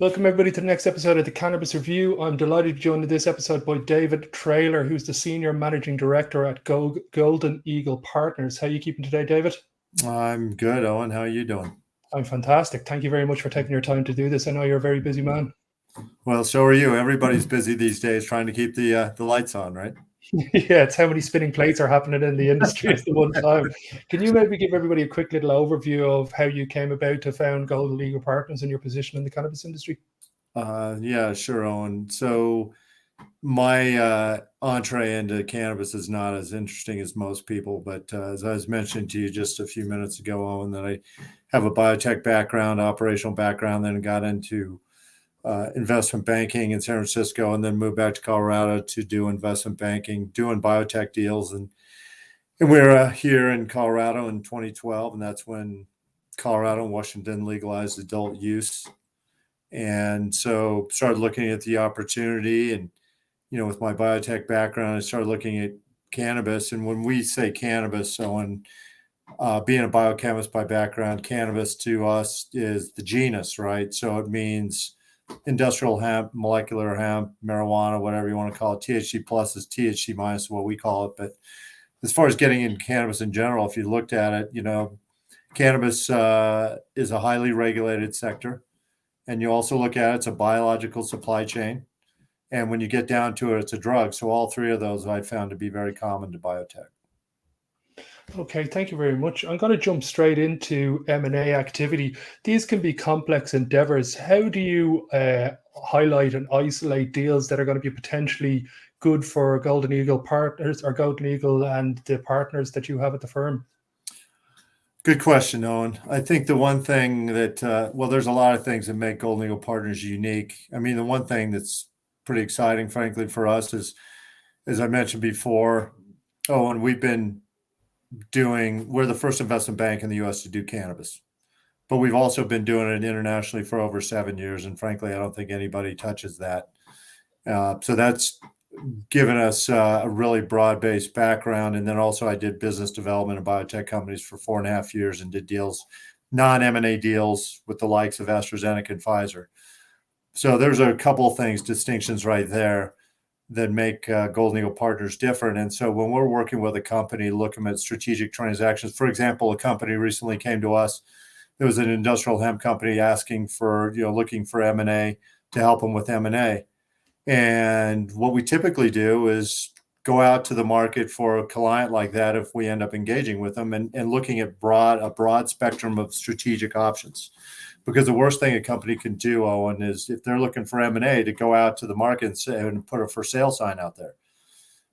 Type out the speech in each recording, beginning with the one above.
Welcome, everybody, to the next episode of the Cannabis Review. I'm delighted to be joined in this episode by David Traylor, who's the Senior Managing Director at Golden Eagle Partners. How are you keeping today, David? I'm good, Owen. How are you doing? I'm fantastic. Thank you very much for taking your time to do this. I know you're a very busy man. Well, so are you. Everybody's busy these days trying to keep the lights on, right? Yeah, it's how many spinning plates are happening in the industry at the one time. Can you maybe give everybody a quick little overview of how you came about to found Golden Eagle Partners and your position in the cannabis industry? Yeah, sure, Owen. So my entree into cannabis is not as interesting as most people, but as I was mentioning to you just a few minutes ago, Owen, that I have a biotech background, operational background, then got into investment banking in San Francisco, and then moved back to Colorado to do investment banking, doing biotech deals, and we're here in Colorado in 2012, and that's when Colorado and Washington legalized adult use. And so started looking at the opportunity, and with my biotech background, I started looking at cannabis. And when we say cannabis, so when being a biochemist by background, cannabis to us is the genus, right? So it means industrial hemp, molecular hemp, marijuana, whatever you want to call it. THC plus is THC minus, what we call it. But as far as getting into cannabis in general, if you looked at it, cannabis is a highly regulated sector. And you also look at it, it's a biological supply chain. And when you get down to it, it's a drug. So all three of those I found to be very common to biotech. Okay, thank you very much. I'm going to jump straight into M&A activity. These can be complex endeavors. How do you highlight and isolate deals that are going to be potentially good for Golden Eagle Partners or Golden Eagle and the partners that you have at the firm? Good question, Owen. I think the one thing that, well, there's a lot of things that make Golden Eagle Partners unique. I mean, the one thing that's pretty exciting, frankly, for us is, as I mentioned before, Owen, we're the first investment bank in the US to do cannabis, but we've also been doing it internationally for over 7 years. And frankly, I don't think anybody touches that. So that's given us a really broad-based background. And then also I did business development in biotech companies for 4.5 years and did deals, non-M&A deals with the likes of AstraZeneca and Pfizer. So there's a couple of things, distinctions right there that make Golden Eagle Partners different. And so when we're working with a company looking at strategic transactions, for example, a company recently came to us. It was an industrial hemp company asking for, looking for M&A to help them with M&A. And what we typically do is go out to the market for a client like that if we end up engaging with them and looking at a broad spectrum of strategic options. Because the worst thing a company can do, Owen, is if they're looking for M&A to go out to the market and put a for sale sign out there.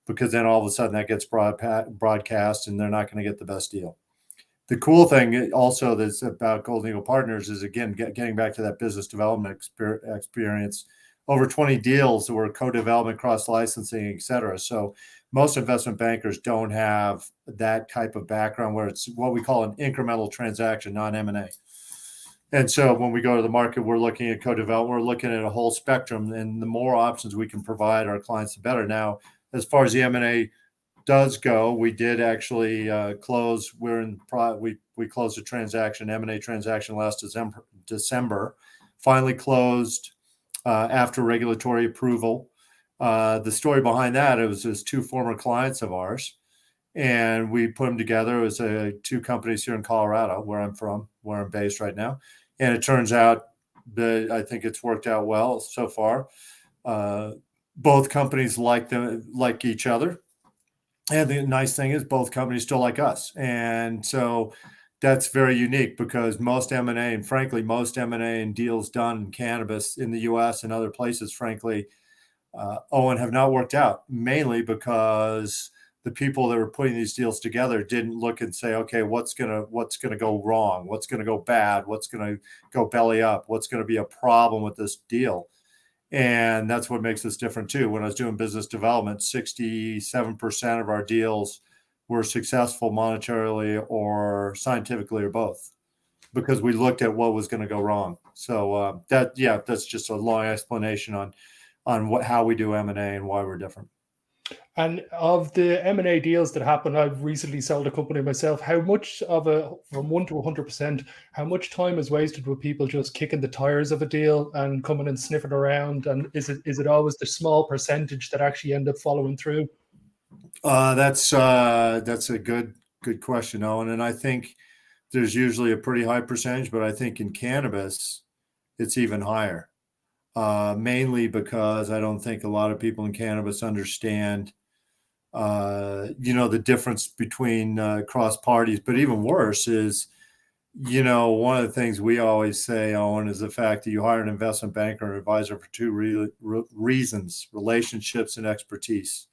Because then all of a sudden that gets broadcast and they're not going to get the best deal. The cool thing also that's about Golden Eagle Partners is, again, getting back to that business development experience, over 20 deals that were co-development, cross-licensing, et cetera. So most investment bankers don't have that type of background where it's what we call an incremental transaction, not M&A. And so when we go to the market, we're looking at co-development, we're looking at a whole spectrum, and the more options we can provide our clients, the better. Now, as far as the M&A does go, we did actually close. We closed a transaction, M&A transaction last December. Finally closed after regulatory approval. The story behind that, it was two former clients of ours, and we put them together. It was two companies here in Colorado, where I'm based right now. And it turns out that I think it's worked out well so far. Both companies like each other. And the nice thing is both companies still like us. And so that's very unique because most M&A, and frankly, most M&A and deals done in cannabis in the US and other places, frankly, Owen, have not worked out, mainly because the people that were putting these deals together didn't look and say, okay, what's gonna go wrong? What's gonna go bad? What's gonna go belly up? What's gonna be a problem with this deal? And that's what makes us different too. When I was doing business development, 67% of our deals were successful monetarily or scientifically or both, because we looked at what was going to go wrong. So that's just a long explanation on how we do M&A and why we're different. And of the M&A deals that happen, I've recently sold a company myself. How much of a, from 1 to 100%, how much time is wasted with people just kicking the tires of a deal and coming and sniffing around? And is it always the small percentage that actually end up following through? That's a good question, Owen. And I think there's usually a pretty high percentage, but I think in cannabis, it's even higher. Mainly because I don't think a lot of people in cannabis understand, the difference between cross parties. But even worse is, one of the things we always say, Owen, is the fact that you hire an investment banker or advisor for two reasons: relationships and expertise.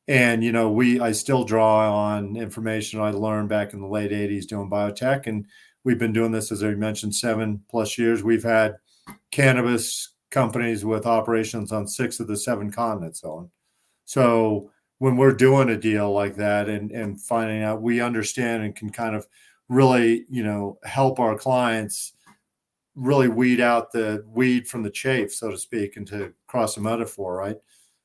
And I still draw on information I learned back in the late '80s doing biotech, and we've been doing this, as I mentioned, 7+ years. We've had cannabis companies with operations on 6 of the 7 continents, Owen. So when we're doing a deal like that and finding out, we understand and can kind of really, help our clients really weed out the weed from the chaff, so to speak, and to cross a metaphor, right?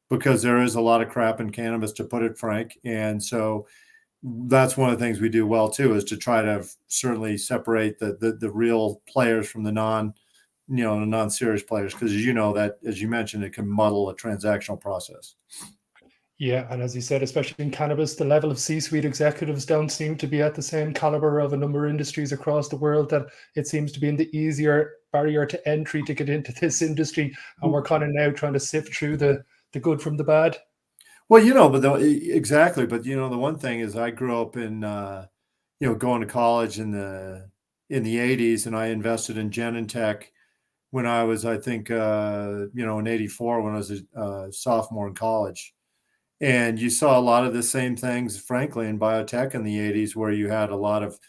Because there is a lot of crap in cannabis, to put it frank. And so that's one of the things we do well too, is to try to certainly separate the real players from the non-serious players, because that, as you mentioned, it can muddle a transactional process. Yeah, and as you said, especially in cannabis, the level of C-suite executives don't seem to be at the same caliber of a number of industries across the world, that it seems to be in the easier barrier to entry to get into this industry. And we're kind of now trying to sift through the good from the bad. Well, exactly. But the one thing is, I grew up in going to college in the '80s, and I invested in Genentech when I was, I think, in '84, when I was a sophomore in college. And you saw a lot of the same things, frankly, in biotech in the '80s, where you had a lot of,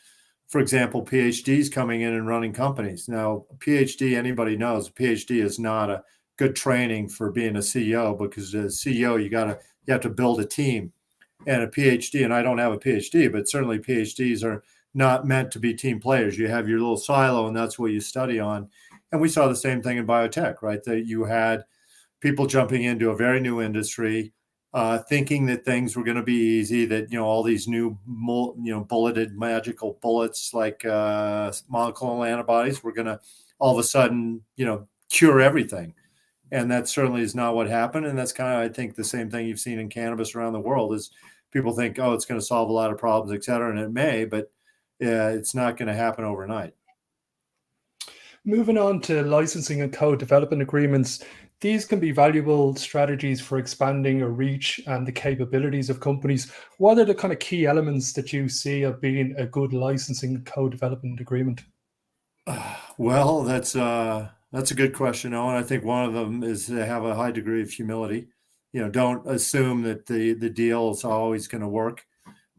for example, PhDs coming in and running companies. Now, a PhD, anybody knows, a PhD is not a good training for being a CEO, because as a CEO, you have to build a team. And a PhD, and I don't have a PhD, but certainly PhDs are not meant to be team players. You have your little silo, and that's what you study on. And we saw the same thing in biotech, right? That you had people jumping into a very new industry, thinking that things were going to be easy, that all these new bulleted magical bullets, like monoclonal antibodies, were going to all of a sudden cure everything. And that certainly is not what happened. And that's kind of, I think, the same thing you've seen in cannabis around the world, is people think, oh, it's going to solve a lot of problems, et cetera. And it may, but it's not going to happen overnight. Moving on to licensing and co-development agreements, these can be valuable strategies for expanding a reach and the capabilities of companies. What are the kind of key elements that you see of being a good licensing and co-development agreement? Well, that's a good question, Owen. I think one of them is to have a high degree of humility. Don't assume that the deal is always going to work.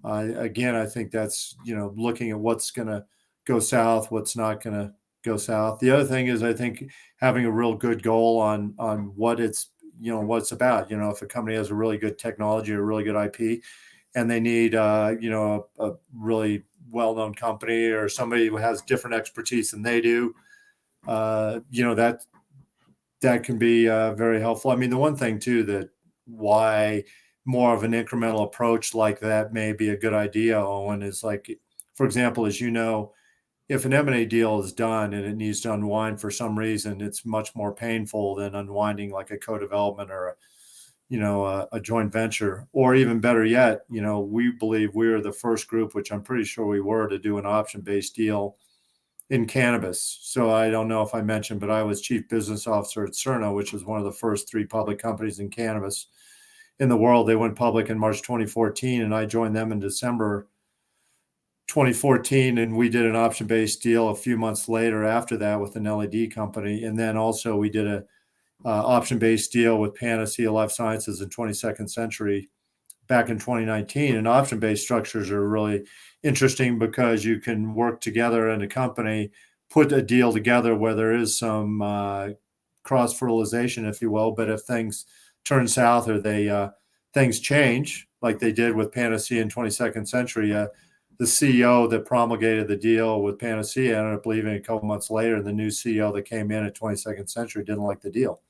Again, I think that's looking at what's going to go south, what's not going to go south. The other thing is, I think, having a real good goal on what it's about. If a company has a really good technology or really good IP, and they need a really well-known company or somebody who has different expertise than they do, that can be very helpful. I mean, the one thing too, that why more of an incremental approach like that may be a good idea, Owen, is, like, for example, as you know, if an M&A deal is done and it needs to unwind for some reason, it's much more painful than unwinding like a co-development or a joint venture. Or even better yet, we believe we are the first group, which I'm pretty sure we were, to do an option-based deal in cannabis. So I don't know if I mentioned, but I was chief business officer at Cerno, which was one of the first 3 public companies in cannabis in the world. They went public in March 2014, and I joined them in December 2014, and we did an option-based deal a few months later after that with an LED company. And then also we did a option-based deal with Panacea Life Sciences and 22nd Century back in 2019. And option-based structures are really interesting because you can work together in a company, put a deal together where there is some cross-fertilization, if you will. But if things turn south, or things change, like they did with Panacea and 22nd Century, the CEO that promulgated the deal with Panacea ended up leaving a couple months later, and the new CEO that came in at 22nd Century didn't like the deal.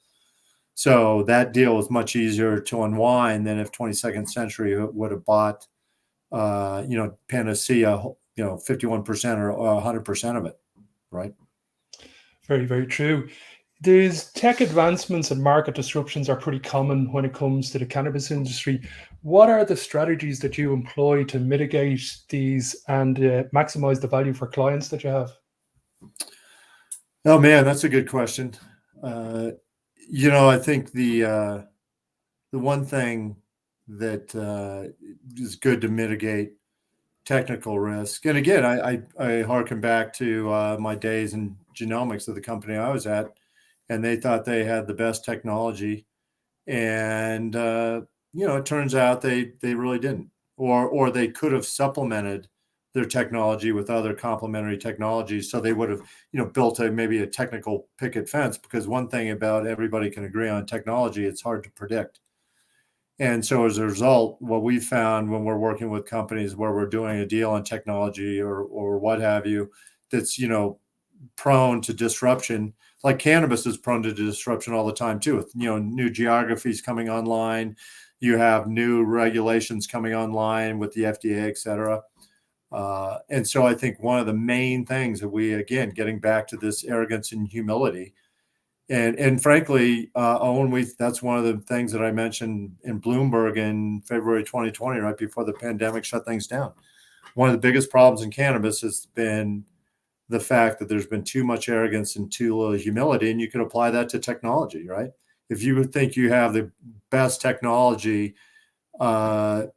So that deal was much easier to unwind than if 22nd Century would have bought, Panacea, 51% or 100% of it, right? Very, very true. These tech advancements and market disruptions are pretty common when it comes to the cannabis industry. What are the strategies that you employ to mitigate these and maximize the value for clients that you have? Oh man, that's a good question. I think the one thing that is good to mitigate technical risk, and again, I harken back to my days in genomics of the company I was at, and they thought they had the best technology, and it turns out they really didn't, or they could have supplemented their technology with other complementary technologies, so they would have built maybe a technical picket fence. Because one thing about everybody can agree on technology, it's hard to predict. And so as a result, what we found when we're working with companies where we're doing a deal on technology or what have you, that's prone to disruption, like cannabis is prone to disruption all the time too, with new geographies coming online, you have new regulations coming online with the FDA, et cetera. And so I think one of the main things that we, again, getting back to this arrogance and humility, and frankly, Owen, that's one of the things that I mentioned in Bloomberg in February 2020, right before the pandemic shut things down. One of the biggest problems in cannabis has been the fact that there's been too much arrogance and too little humility, and you can apply that to technology, right? If you think you have the best technology, ever,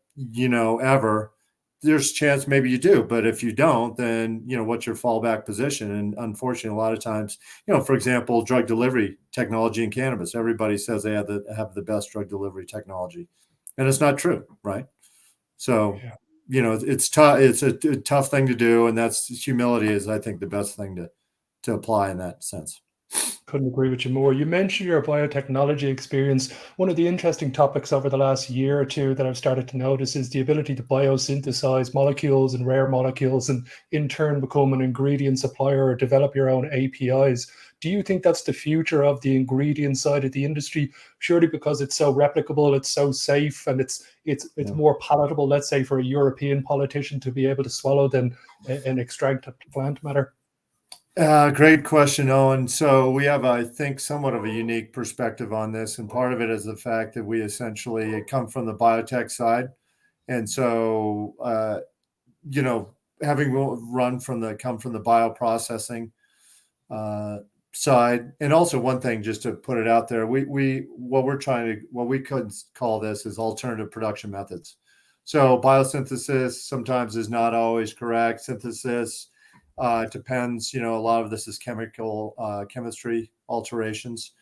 there's a chance maybe you do. But if you don't, then, what's your fallback position? And unfortunately, a lot of times, for example, drug delivery technology in cannabis, everybody says they have the best drug delivery technology, and it's not true, right? So, it's tough. It's a tough thing to do. And that's humility is, I think, the best thing to apply in that sense. Couldn't agree with you more. You mentioned your biotechnology experience. One of the interesting topics over the last year or two that I've started to notice is the ability to biosynthesize molecules and rare molecules and in turn become an ingredient supplier or develop your own APIs. Do you think that's the future of the ingredient side of the industry? Surely because it's so replicable, it's so safe, and it's more palatable, let's say, for a European politician to be able to swallow than an extract of plant matter. Great question, Owen. So we have, I think, somewhat of a unique perspective on this, and part of it is the fact that we essentially come from the biotech side, and so having come from the bioprocessing side, and also one thing, just to put it out there, what we could call this is alternative production methods. So biosynthesis sometimes is not always correct. Synthesis. It depends, a lot of this is chemistry alterations.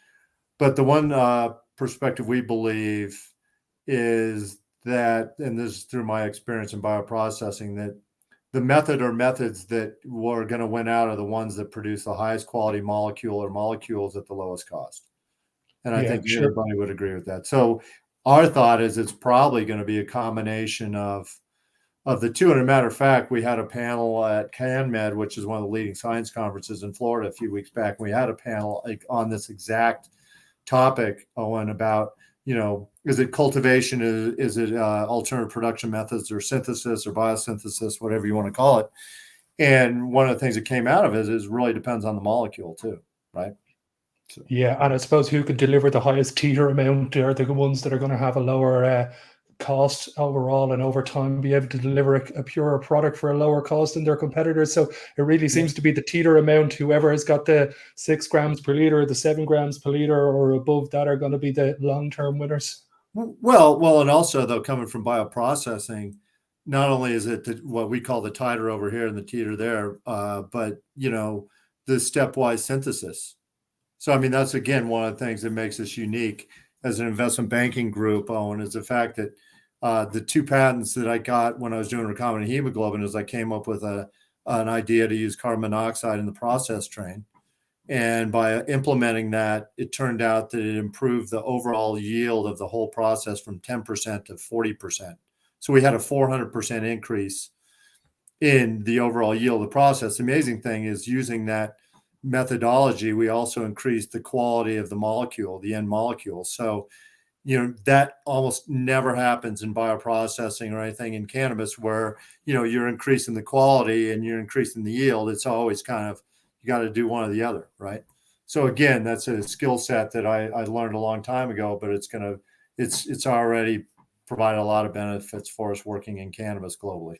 But the one perspective we believe is that, and this is through my experience in bioprocessing, that the method or methods that were going to win out are the ones that produce the highest quality molecule or molecules at the lowest cost. And I think everybody would agree with that. So our thought is it's probably going to be a combination of the two. And a matter of fact, we had a panel at CanMed, which is one of the leading science conferences in Florida a few weeks back. We had a panel on this exact topic, Owen, about, is it cultivation? Is it alternative production methods or synthesis or biosynthesis, whatever you want to call it? And one of the things that came out of it is really depends on the molecule too, right? So. Yeah, and I suppose who could deliver the highest teeter amount are the ones that are going to have a lower cost overall, and over time be able to deliver a purer product for a lower cost than their competitors. So it really seems to be the teeter amount. Whoever has got the 6 grams per liter, the 7 grams per liter, or above that are going to be the long-term winners. Well, and also though, coming from bioprocessing, not only is it what we call the titer over here and the teeter there, but the stepwise synthesis. So I mean, that's again one of the things that makes us unique as an investment banking group, Owen, is the fact that the 2 patents that I got when I was doing recombinant hemoglobin is I came up with an idea to use carbon monoxide in the process train. And by implementing that, it turned out that it improved the overall yield of the whole process from 10% to 40%. So we had a 400% increase in the overall yield of the process. The amazing thing is using that methodology, we also increased the quality of the molecule, the end molecule. So, that almost never happens in bioprocessing or anything in cannabis where, you're increasing the quality and you're increasing the yield. It's always kind of, you got to do one or the other, right? So again, that's a skill set that I learned a long time ago, but it's already provided a lot of benefits for us working in cannabis globally.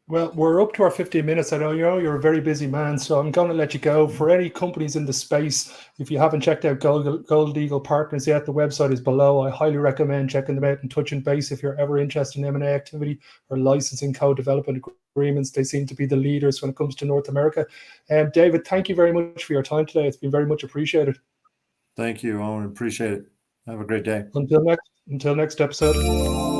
Well, we're up to our 15 minutes. I know you're a very busy man, so I'm going to let you go. For any companies in the space, if you haven't checked out Gold Eagle Partners yet, the website is below. I highly recommend checking them out and touching base if you're ever interested in M&A activity or licensing co-development agreements. They seem to be the leaders when it comes to North America. David, thank you very much for your time today. It's been very much appreciated. Thank you, Owen. Appreciate it. Have a great day. Until next episode.